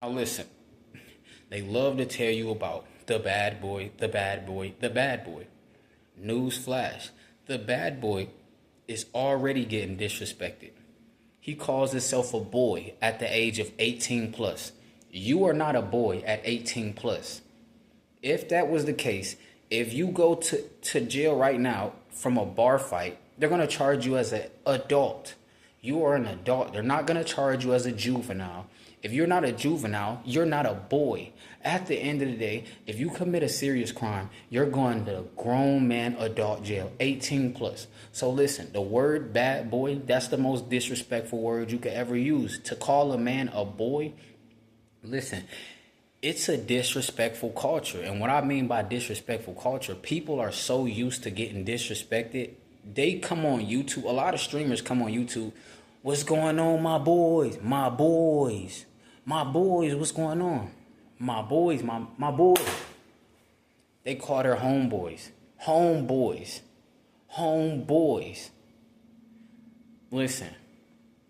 Now listen, they love to tell you about the bad boy, the bad boy, the bad boy. News flash, the bad boy is already getting disrespected. He calls himself a boy at the age of 18 plus. You are not a boy at 18 plus. If that was the case, if you go to jail right now from a bar fight, they're going to charge you as an adult. You are an adult. They're not going to charge you as a juvenile. If you're not a juvenile, you're not a boy. At the end of the day, if you commit a serious crime, you're going to grown man adult jail, 18 plus. So listen, the word bad boy, that's the most disrespectful word you could ever use. To call a man a boy, listen, it's a disrespectful culture. And what I mean by disrespectful culture, people are so used to getting disrespected. They come on YouTube. A lot of streamers come on YouTube. What's going on, my boys? My boys. My boys, what's going on? My boys, my boys. They call their homeboys. Homeboys. Homeboys. Listen,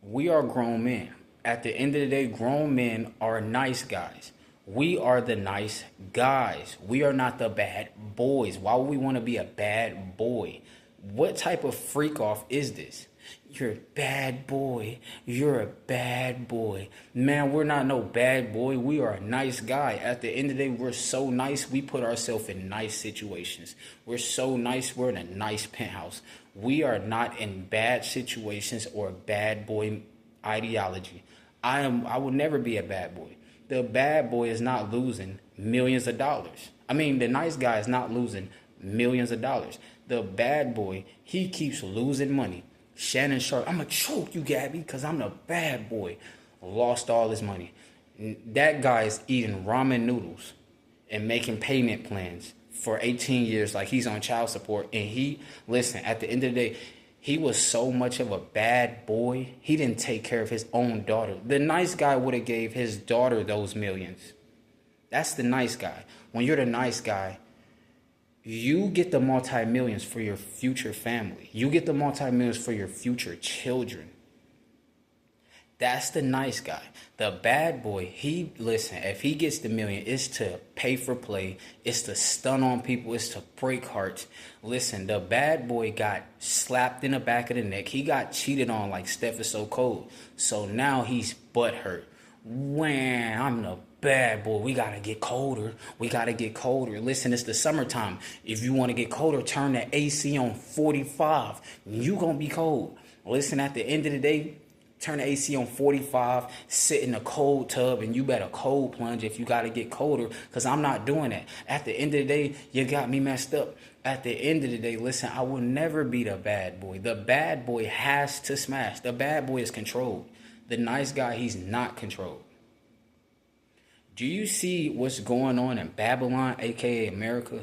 we are grown men. At the end of the day, grown men are nice guys. We are the nice guys. We are not the bad boys. Why would we want to be a bad boy? What type of freak off is this? You're a bad boy. You're a bad boy. Man, we're not no bad boy. We are a nice guy. At the end of the day, we're so nice. We put ourselves in nice situations. We're so nice. We're in a nice penthouse. We are not in bad situations or bad boy ideology. I will never be a bad boy. The bad boy is not losing millions of dollars. I mean, the nice guy is not losing millions of dollars. The bad boy, he keeps losing money. Shannon Sharp, I'm going to choke you, Gabby, because I'm the bad boy. Lost all his money. That guy is eating ramen noodles and making payment plans for 18 years like he's on child support. And listen, at the end of the day, he was so much of a bad boy, he didn't take care of his own daughter. The nice guy would have gave his daughter those millions. That's the nice guy. When you're the nice guy, you get the multi-millions for your future family. You get the multi-millions for your future children. That's the nice guy. The bad boy, if he gets the million, it's to pay for play. It's to stun on people. It's to break hearts. Listen, the bad boy got slapped in the back of the neck. He got cheated on like Steph is so cold. So now he's butthurt. When I'm the bad boy, we gotta get colder. We gotta get colder. Listen, it's the summertime. If you want to get colder, turn the AC on 45. You gonna be cold. Listen, at the end of the day, turn the AC on 45, sit in a cold tub, and you better cold plunge if you got to get colder, because I'm not doing that. At the end of the day, you got me messed up. At the end of the day, listen, I will never be the bad boy. The bad boy has to smash. The bad boy is controlled. The nice guy, he's not controlled. Do you see what's going on in Babylon, aka America?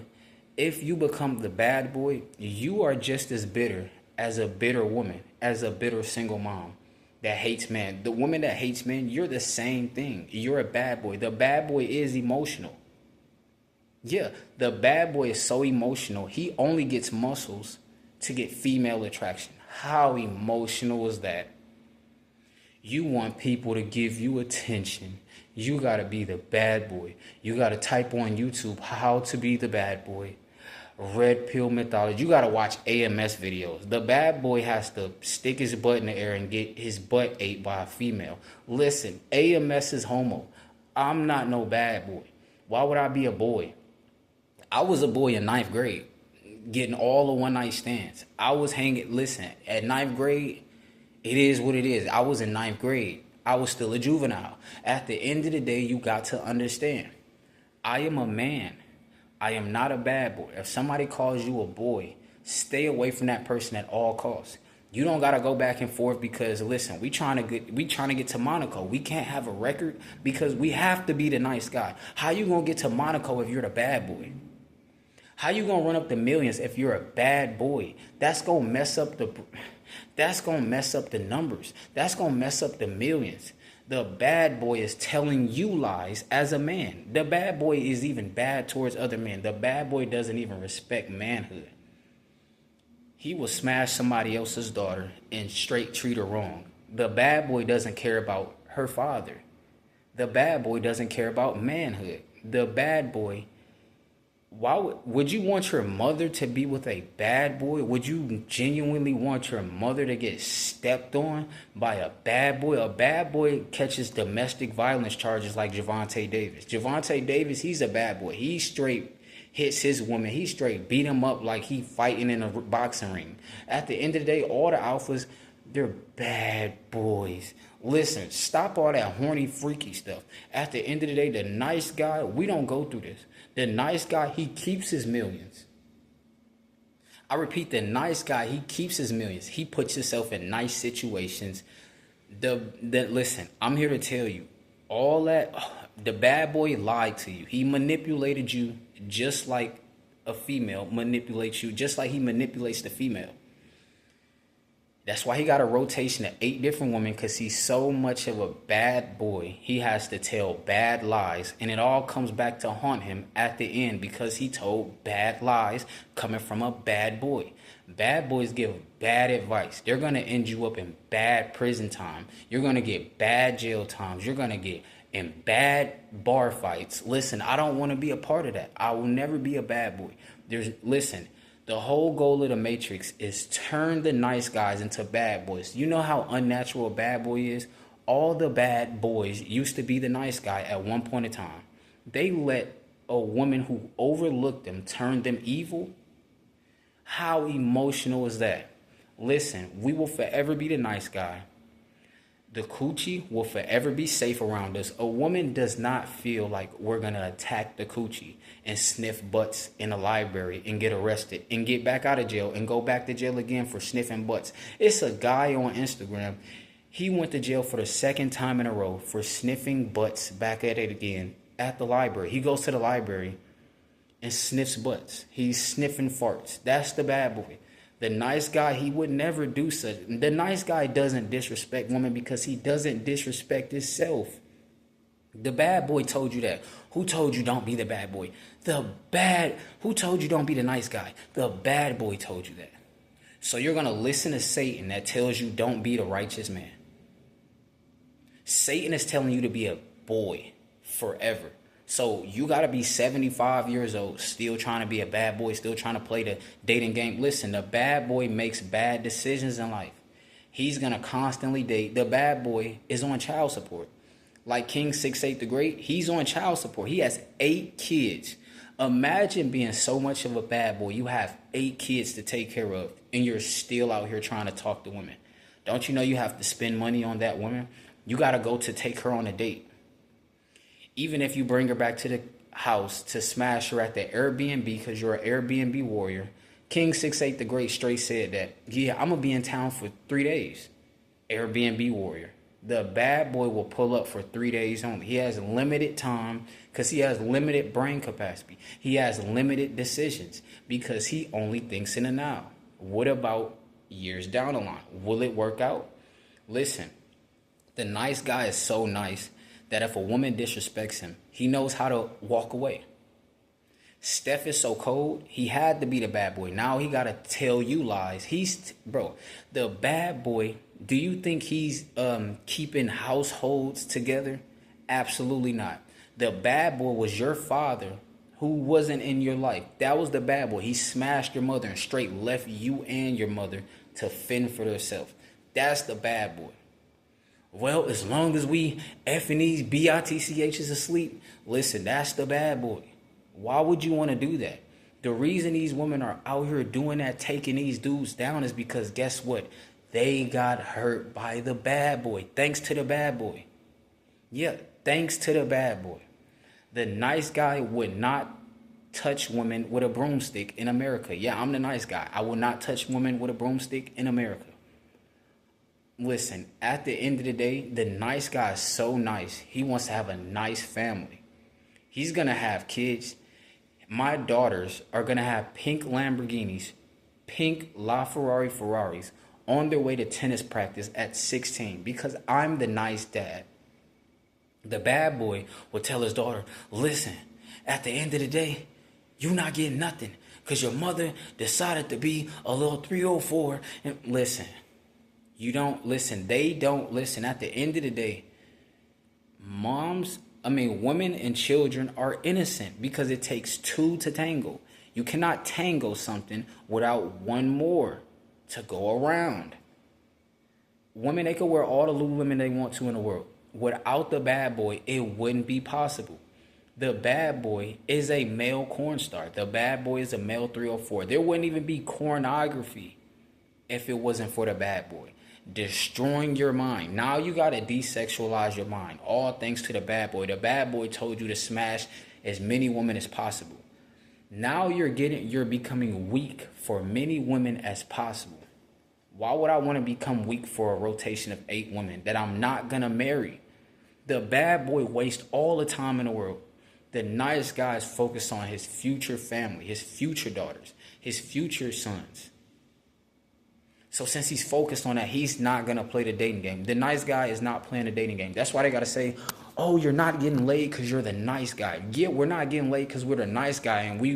If you become the bad boy, you are just as bitter as a bitter woman, as a bitter single mom that hates men. The woman that hates men, you're the same thing. You're a bad boy. The bad boy is emotional. Yeah, the bad boy is so emotional. He only gets muscles to get female attraction. How emotional is that? You want people to give you attention. You got to be the bad boy. You got to type on YouTube how to be the bad boy. Red pill mythology. You gotta watch AMS videos. The bad boy has to stick his butt in the air and get his butt ate by a female. Listen, AMS is homo. I'm not no bad boy. Why would I be a boy? I was a boy in ninth grade, getting all the one night stands. I was hanging. Listen, at ninth grade, it is what it is. I was in ninth grade. I was still a juvenile. At the end of the day, you got to understand, I am a man. I am not a bad boy. If somebody calls you a boy, stay away from that person at all costs. You don't gotta go back and forth because listen, we trying to get to Monaco. We can't have a record because we have to be the nice guy. How you gonna get to Monaco if you're the bad boy? How you gonna run up the millions if you're a bad boy? That's gonna mess up the numbers. That's gonna mess up the millions. The bad boy is telling you lies as a man. The bad boy is even bad towards other men. The bad boy doesn't even respect manhood. He will smash somebody else's daughter and straight treat her wrong. The bad boy doesn't care about her father. The bad boy doesn't care about manhood. The bad boy, why would you want your mother to be with a bad boy? Would you genuinely want your mother to get stepped on by a bad boy? A bad boy catches domestic violence charges like Javante Davis. Javante Davis, he's a bad boy. He straight hits his woman. He straight beat him up like he fighting in a boxing ring. At the end of the day, all the alphas, they're bad boys. Listen, stop all that horny, freaky stuff. At the end of the day, the nice guy, we don't go through this. The nice guy, he keeps his millions. I repeat, the nice guy, he keeps his millions. He puts himself in nice situations. Listen, I'm here to tell you, all that, the bad boy lied to you. He manipulated you just like a female manipulates you, just like he manipulates the female. That's why he got a rotation of 8 different women, because he's so much of a bad boy. He has to tell bad lies, and it all comes back to haunt him at the end because he told bad lies coming from a bad boy. Bad boys give bad advice. They're going to end you up in bad prison time. You're going to get bad jail times. You're going to get in bad bar fights. Listen, I don't want to be a part of that. I will never be a bad boy. Listen. The whole goal of the Matrix is turn the nice guys into bad boys. You know how unnatural a bad boy is? All the bad boys used to be the nice guy at one point in time. They let a woman who overlooked them turn them evil. How emotional is that? Listen, we will forever be the nice guy. The coochie will forever be safe around us. A woman does not feel like we're going to attack the coochie and sniff butts in a library and get arrested and get back out of jail and go back to jail again for sniffing butts. It's a guy on Instagram. He went to jail for the 2nd time in a row for sniffing butts back at it again at the library. He goes to the library and sniffs butts. He's sniffing farts. That's the bad boy. The nice guy, he would never do such. The nice guy doesn't disrespect women because he doesn't disrespect himself. The bad boy told you that. Who told you don't be the bad boy? Who told you don't be the nice guy? The bad boy told you that. So you're going to listen to Satan that tells you don't be the righteous man. Satan is telling you to be a boy forever. So you got to be 75 years old, still trying to be a bad boy, still trying to play the dating game. Listen, the bad boy makes bad decisions in life. He's going to constantly date. The bad boy is on child support. Like King 6'8" the Great, he's on child support. He has 8 kids. Imagine being so much of a bad boy. You have 8 kids to take care of, and you're still out here trying to talk to women. Don't you know you have to spend money on that woman? You got to go to take her on a date. Even if you bring her back to the house to smash her at the Airbnb because you're an Airbnb warrior, King 6'8" the Great straight said that, yeah, I'm going to be in town for 3 days. Airbnb warrior. The bad boy will pull up for 3 days only. He has limited time because he has limited brain capacity. He has limited decisions because he only thinks in the now. What about years down the line? Will it work out? Listen, the nice guy is so nice that if a woman disrespects him, he knows how to walk away. Steph is so cold, he had to be the bad boy. Now he got to tell you lies. The bad boy, do you think he's keeping households together? Absolutely not. The bad boy was your father who wasn't in your life. That was the bad boy. He smashed your mother and straight left you and your mother to fend for themselves. That's the bad boy. Well, as long as we effing these bitchs asleep, listen, that's the bad boy. Why would you want to do that? The reason these women are out here doing that, taking these dudes down, is because guess what? They got hurt by the bad boy. Thanks to the bad boy. Yeah, thanks to the bad boy. The nice guy would not touch women with a broomstick in America. Yeah, I'm the nice guy. I will not touch women with a broomstick in America. Listen, at the end of the day, the nice guy is so nice. He wants to have a nice family. He's going to have kids. My daughters are going to have pink Lamborghinis, pink Ferraris on their way to tennis practice at 16 because I'm the nice dad. The bad boy will tell his daughter, listen, at the end of the day, you're not getting nothing because your mother decided to be a little 304. And listen. You don't listen. They don't listen. At the end of the day, Women and children are innocent because it takes two to tangle. You cannot tangle something without one more to go around. Women, they could wear all the Lululemon they want to in the world. Without the bad boy, it wouldn't be possible. The bad boy is a male corn star. The bad boy is a male 304. There wouldn't even be pornography if it wasn't for the bad boy. Destroying your mind. Now you got to desexualize your mind. All thanks to the bad boy. The bad boy told you to smash as many women as possible. Now you're becoming weak for many women as possible. Why would I want to become weak for a rotation of 8 women that I'm not going to marry? The bad boy wastes all the time in the world. The nice guy is focused on his future family, his future daughters, his future sons. So since he's focused on that, he's not going to play the dating game. The nice guy is not playing the dating game. That's why they got to say, oh, you're not getting laid because you're the nice guy. Yeah, we're not getting laid because we're the nice guy, and we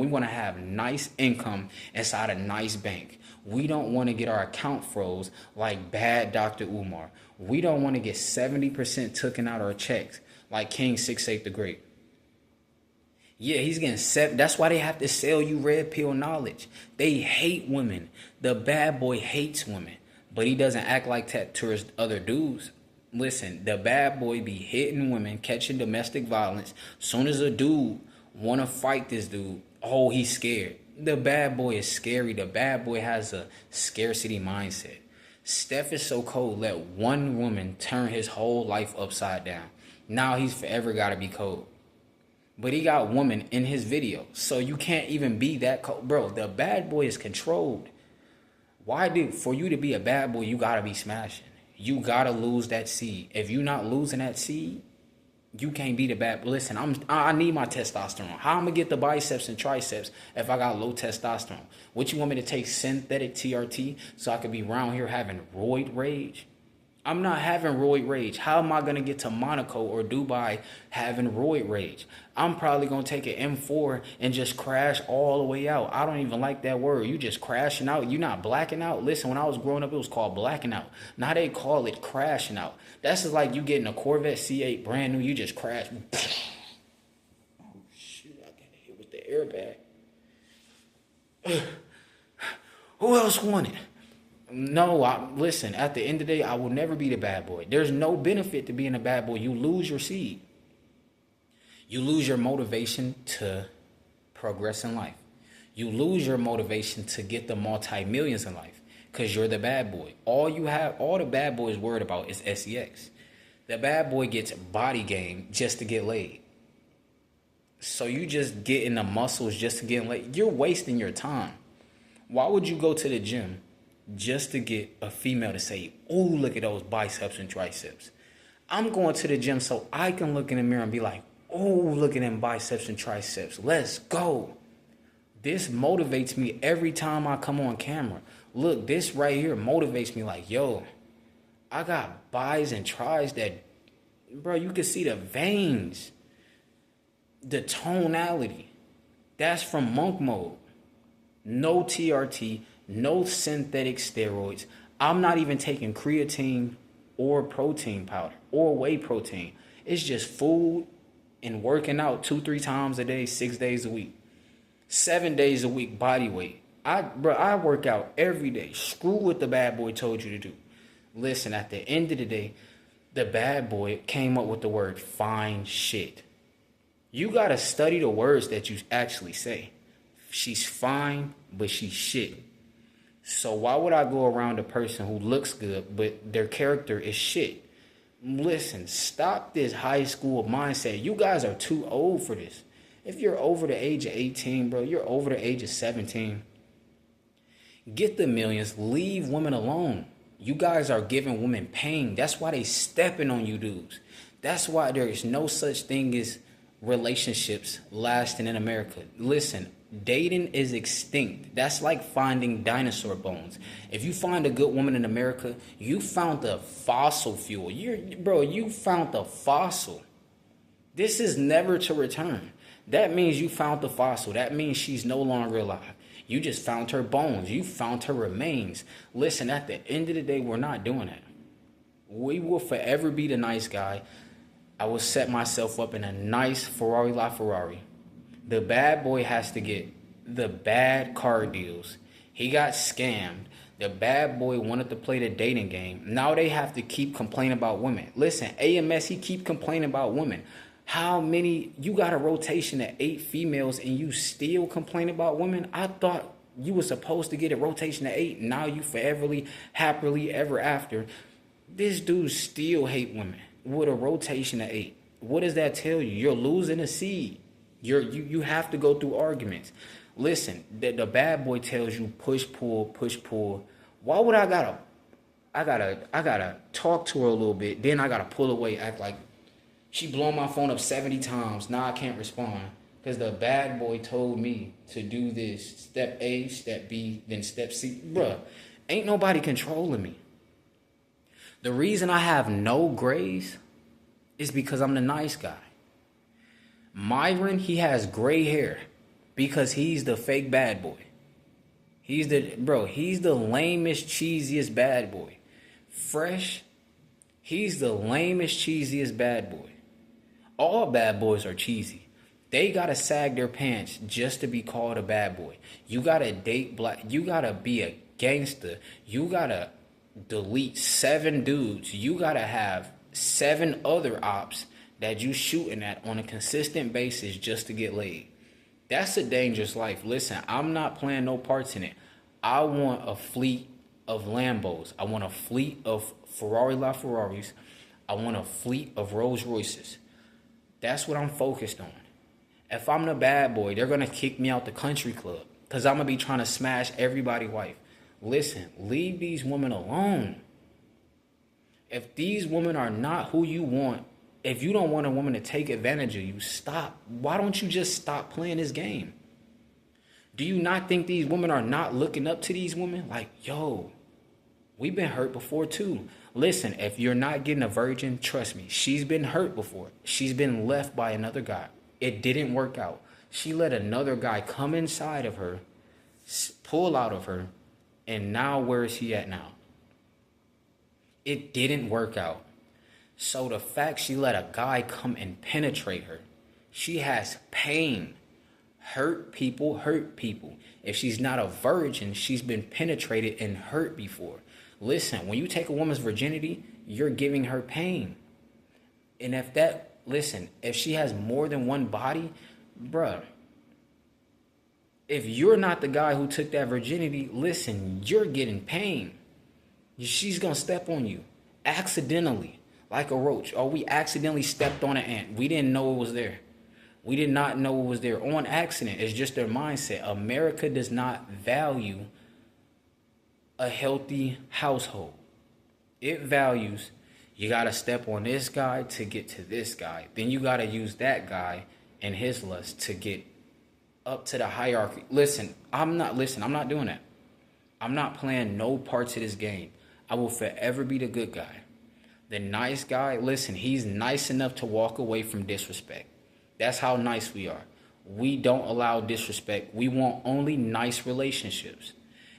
want to have nice income inside a nice bank. We don't want to get our account froze like bad Dr. Umar. We don't want to get 70% taken out our checks like King 6'8" the Great. Yeah, he's getting set. That's why they have to sell you red pill knowledge. They hate women. The bad boy hates women, but he doesn't act like that to his other dudes. Listen, the bad boy be hitting women, catching domestic violence. Soon as a dude want to fight this dude, oh, he's scared. The bad boy is scary. The bad boy has a scarcity mindset. Steph is so cold, let one woman turn his whole life upside down. Now he's forever got to be cold. But he got women in his video, so you can't even be that cold. Bro, the bad boy is controlled. For you to be a bad boy, you got to be smashing. You got to lose that seed. If you're not losing that seed, you can't be the bad. Listen, I need my testosterone. How I'm going to get the biceps and triceps if I got low testosterone? What, you want me to take synthetic TRT so I could be around here having roid rage? I'm not having roid rage. How am I going to get to Monaco or Dubai having roid rage? I'm probably going to take an M4 and just crash all the way out. I don't even like that word. You just crashing out. You're not blacking out. Listen, when I was growing up, it was called blacking out. Now they call it crashing out. That's just like you getting a Corvette C8 brand new. You just crash. Oh, shit. I got hit with the airbag. Who else won it? No, listen, at the end of the day, I will never be the bad boy. There's no benefit to being a bad boy. You lose your seed. You lose your motivation to progress in life. You lose your motivation to get the multi-millions in life because you're the bad boy. All the bad boy is worried about is sex. The bad boy gets body game just to get laid. So you just get in the muscles just to get laid. You're wasting your time. Why would you go to the gym just to get a female to say, oh, look at those biceps and triceps? I'm going to the gym so I can look in the mirror and be like, oh, look at them biceps and triceps. Let's go. This motivates me every time I come on camera. Look, this right here motivates me like, yo, I got bis and tris that, bro, you can see the veins, the tonality. That's from monk mode. No TRT, no synthetic steroids. I'm not even taking creatine or protein powder or whey protein. It's just food and working out 2-3 times a day, 6 days a week, 7 days a week, body weight. I work out every day. Screw what the bad boy told you to do. Listen, at the end of the day, the bad boy came up with the word fine shit. You got to study the words that you actually say. She's fine, but she's shit. So why would I go around a person who looks good, but their character is shit? Listen, stop this high school mindset. You guys are too old for this. If you're over the age of 18, bro, you're over the age of 17. Get the millions. Leave women alone. You guys are giving women pain. That's why they stepping on you dudes. That's why there is no such thing as relationships lasting in America. Listen, dating is extinct. That's like finding dinosaur bones. If you find a good woman in America, you found the fossil fuel. You found the fossil. This is never to return. That means you found the fossil. That means she's no longer alive. You just found her bones. You found her remains. Listen, at the end of the day, we're not doing that. We will forever be the nice guy. I will set myself up in a nice Ferrari LaFerrari. The bad boy has to get the bad car deals. He got scammed. The bad boy wanted to play the dating game. Now they have to keep complaining about women. Listen, AMS, he keep complaining about women. How many, you got a rotation of 8 females and you still complain about women? I thought you were supposed to get a rotation of 8. Now you foreverly, happily, ever after. This dude still hate women with a rotation of 8. What does that tell you? You're losing a seed. You have to go through arguments. Listen, the bad boy tells you push pull. Why would I gotta talk to her a little bit, then I gotta pull away, act like she blowing my phone up 70 times. Now I can't respond because the bad boy told me to do this. Step A, step B, then step C. Bruh, ain't nobody controlling me. The reason I have no grays is because I'm the nice guy. Myron, he has gray hair because he's the fake bad boy. He's the lamest, cheesiest bad boy. Fresh, he's the lamest, cheesiest bad boy. All bad boys are cheesy. They gotta sag their pants just to be called a bad boy. You gotta date black. You gotta be a gangster. You gotta delete 7 dudes. You gotta have 7 other ops that you shooting at on a consistent basis just to get laid. That's a dangerous life. Listen, I'm not playing no parts in it. I want a fleet of Lambos. I want a fleet of Ferrari LaFerraris. I want a fleet of Rolls Royces. That's what I'm focused on. If I'm the bad boy, they're going to kick me out the country club because I'm going to be trying to smash everybody's wife. Listen, leave these women alone. If these women are not who you want, if you don't want a woman to take advantage of you, stop. Why don't you just stop playing this game? Do you not think these women are not looking up to these women? Like, yo, we've been hurt before too. Listen, if you're not getting a virgin, trust me, she's been hurt before. She's been left by another guy. It didn't work out. She let another guy come inside of her, pull out of her, and now where is he at now? It didn't work out. So the fact she let a guy come and penetrate her, she has pain. Hurt people hurt people. If she's not a virgin, she's been penetrated and hurt before. Listen, when you take a woman's virginity, you're giving her pain. And if she has more than one body, bruh, if you're not the guy who took that virginity, listen, you're getting pain. She's going to step on you accidentally like a roach. Or we accidentally stepped on an ant. We didn't know it was there. We did not know it was there on accident. It's just their mindset. America does not value a healthy household. It values you got to step on this guy to get to this guy. Then you got to use that guy and his lust to get up to the hierarchy. Listen, I'm not doing that. I'm not playing no parts of this game. I will forever be the good guy. The nice guy, listen, he's nice enough to walk away from disrespect. That's how nice we are. We don't allow disrespect. We want only nice relationships.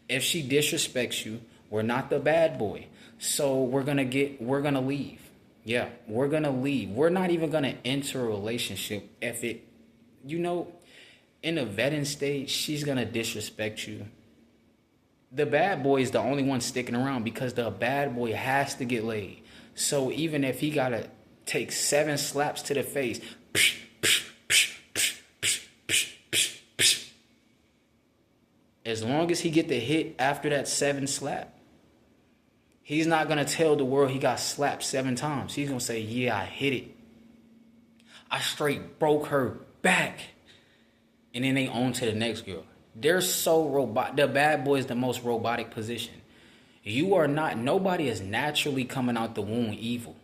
If she disrespects you, we're not the bad boy. So we're going to leave. Yeah, we're going to leave. We're not even going to enter a relationship if it, in the vetting stage, she's going to disrespect you. The bad boy is the only one sticking around because the bad boy has to get laid. So even if he got to take 7 slaps to the face, as long as he get the hit after that 7 slap, he's not going to tell the world he got slapped 7 times. He's going to say, yeah, I hit it. I straight broke her back. And then they on to the next girl. They're so robotic. The bad boy is the most robotic position. Nobody is naturally coming out the womb evil.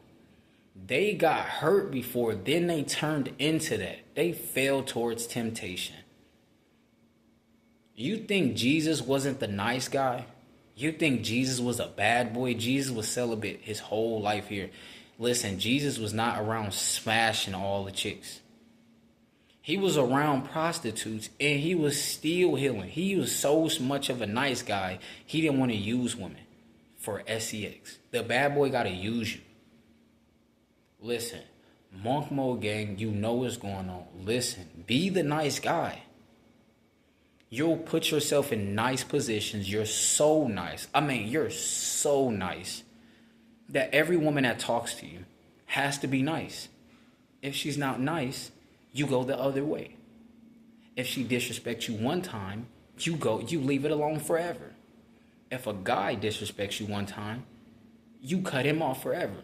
They got hurt before, then they turned into that. They fell towards temptation. You think Jesus wasn't the nice guy? You think Jesus was a bad boy? Jesus was celibate his whole life here. Listen, Jesus was not around smashing all the chicks. He was around prostitutes and he was still healing. He was so much of a nice guy, he didn't want to use women for sex. The bad boy got to use you. Listen, Monk Mode Gang, you know what's going on. Listen, be the nice guy. You'll put yourself in nice positions. You're so nice. I mean, you're so nice that every woman that talks to you has to be nice. If she's not nice, you go the other way. If she disrespects you one time, you leave it alone forever. If a guy disrespects you one time, you cut him off forever.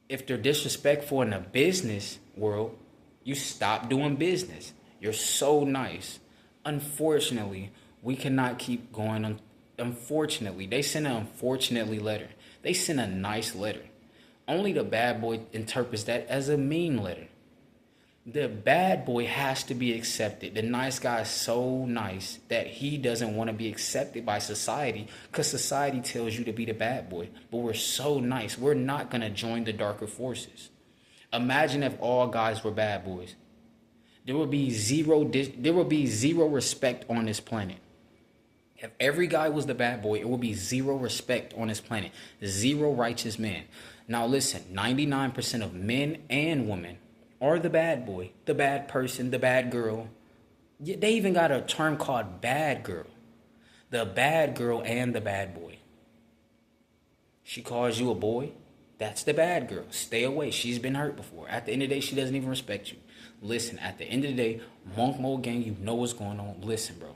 If they're disrespectful in the business world, you stop doing business. You're so nice. Unfortunately, we cannot keep going on. Unfortunately, they send an unfortunately letter. They send a nice letter. Only the bad boy interprets that as a mean letter. The bad boy has to be accepted. The nice guy is so nice that he doesn't want to be accepted by society because society tells you to be the bad boy. But we're so nice. We're not going to join the darker forces. Imagine if all guys were bad boys. There would be zero respect on this planet. If every guy was the bad boy, it would be zero respect on this planet. Zero righteous men. Now listen, 99% of men and women are the bad boy, the bad person, the bad girl. They even got a term called bad girl. The bad girl and the bad boy. She calls you a boy. That's the bad girl. Stay away. She's been hurt before. At the end of the day, she doesn't even respect you. Listen, at the end of the day, Monk Mode Gang, you know what's going on. Listen, bro.